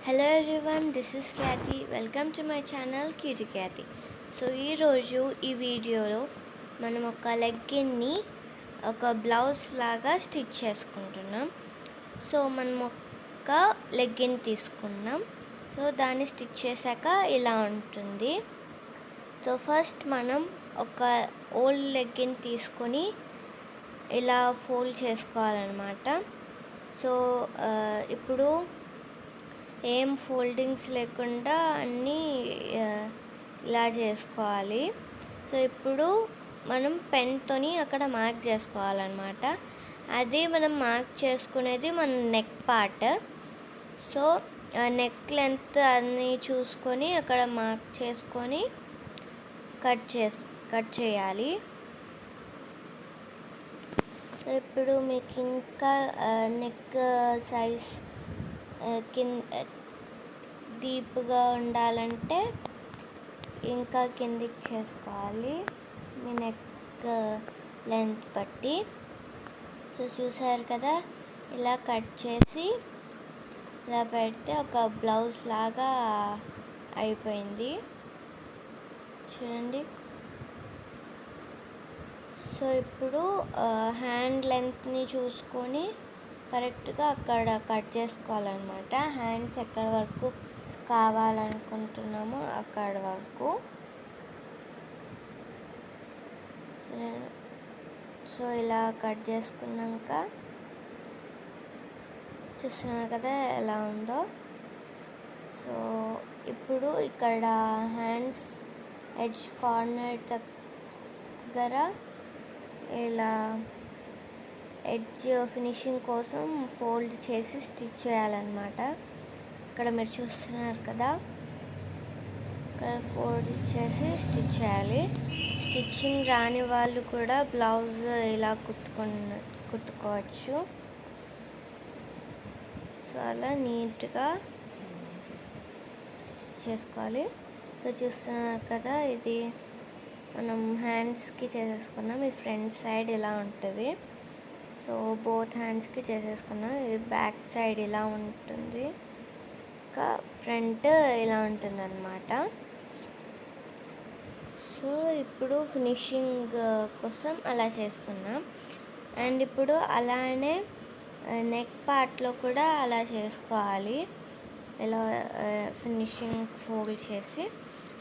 Hello everyone, this is Khyathi. Welcome to my channel Cutie khyathi. So ఈరోజు ఈ వీడియోలో మనం ఒక లెగ్గిన్ని ఒక బ్లౌజ్ లాగా స్టిచ్ చేసుకుంటున్నాం. సో మనం ఒక లెగ్గిన్ తీసుకున్నాం. సో దాన్ని స్టిచ్ చేశాక ఇలా ఉంటుంది. సో ఫస్ట్ మనం ఒక ఓల్డ్ లెగ్గిన్ తీసుకొని ఇలా ఫోల్డ్ చేసుకోవాలన్నమాట. సో ఇప్పుడు ఏం ఫోల్డింగ్స్ లేకుండా అన్నీ ఇలా చేసుకోవాలి. సో ఇప్పుడు మనం పెన్తోని అక్కడ మార్క్ చేసుకోవాలన్నమాట. అది మనం మార్క్ చేసుకునేది మన neck part. So neck length అన్నీ చూసుకొని అక్కడ మార్క్ చేసుకొని కట్ చేయాలి. ఇప్పుడు మీకు ఇంకా నెక్ సైజ్ డీప్గా ఉండాలంటే ఇంకా కిందికి చేసుకోవాలి మీ నెక్ లెంత్ బట్టి. సో చూసారు కదా, ఇలా కట్ చేసి ఇలా పెడితే ఒక బ్లౌజ్ లాగా అయిపోయింది చూడండి. సో ఇప్పుడు హ్యాండ్ లెంత్ని చూసుకొని కరెక్ట్గా అక్కడ కట్ చేసుకోవాలన్నమాట. హ్యాండ్స్ ఎక్కడ వరకు కావాలనుకుంటున్నామో అక్కడ వరకు. సో ఇలా కట్ చేసుకున్నాక చూస్తున్నారు కదా ఎలా ఉందో. సో ఇప్పుడు ఇక్కడ హ్యాండ్స్ ఎడ్జ్ కార్నర్ దగ్గర ఇలా ఎడ్జ్ ఫినిషింగ్ కోసం ఫోల్డ్ చేసి స్టిచ్ చేయాలన్నమాట. ఇక్కడ మీరు చూస్తున్నారు కదా, ఇక్కడ ఫోల్డ్ చేసి స్టిచ్ చేయాలి. స్టిచ్చింగ్ రాని వాళ్ళు కూడా బ్లౌజ్ ఇలా కుట్టుకోవచ్చు. సో అలా నీట్గా స్టిచ్ చేసుకోవాలి. సో చూస్తున్నారు కదా, ఇది మనం హ్యాండ్స్కి చేసేసుకున్నాం. ఇది ఫ్రంట్ సైడ్ ఇలా ఉంటుంది. సో బోత్ హ్యాండ్స్కి చేసేసుకున్నాం. ఇది బ్యాక్ సైడ్ ఇలా ఉంటుంది, ఇంకా ఫ్రంట్ ఇలా ఉంటుంది అన్నమాట. సో ఇప్పుడు ఫినిషింగ్ కోసం అలా చేసుకున్నాం. అండ్ ఇప్పుడు అలానే నెక్ పార్ట్లో కూడా అలా చేసుకోవాలి, ఇలా ఫినిషింగ్ ఫోల్డ్ చేసి.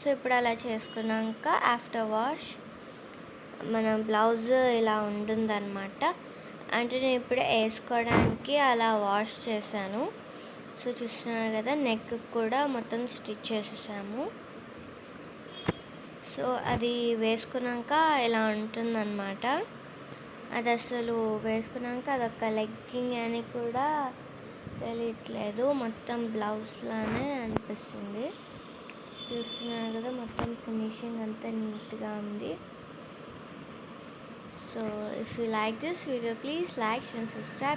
సో ఇప్పుడు అలా చేసుకున్నాక ఆఫ్టర్ వాష్ మన బ్లౌజ్ ఇలా ఉంటుందన్నమాట. అంటే నేను ఇప్పుడు వేసుకోవడానికి అలా వాష్ చేశాను. సో చూస్తున్నారు కదా, నెక్ కూడా మొత్తం స్టిచ్ చేసేసాము. సో అది వేసుకున్నాక ఇలా ఉంటుందన్నమాట. అది అసలు వేసుకున్నాక అదొక లెగ్గింగ్ అని కూడా తెలియట్లేదు, మొత్తం బ్లౌజ్ లానే అనిపిస్తుంది. చూస్తున్నారు కదా, మొత్తం ఫినిషింగ్ అంతా నీట్గా ఉంది. So if you like this video, please like, share and subscribe.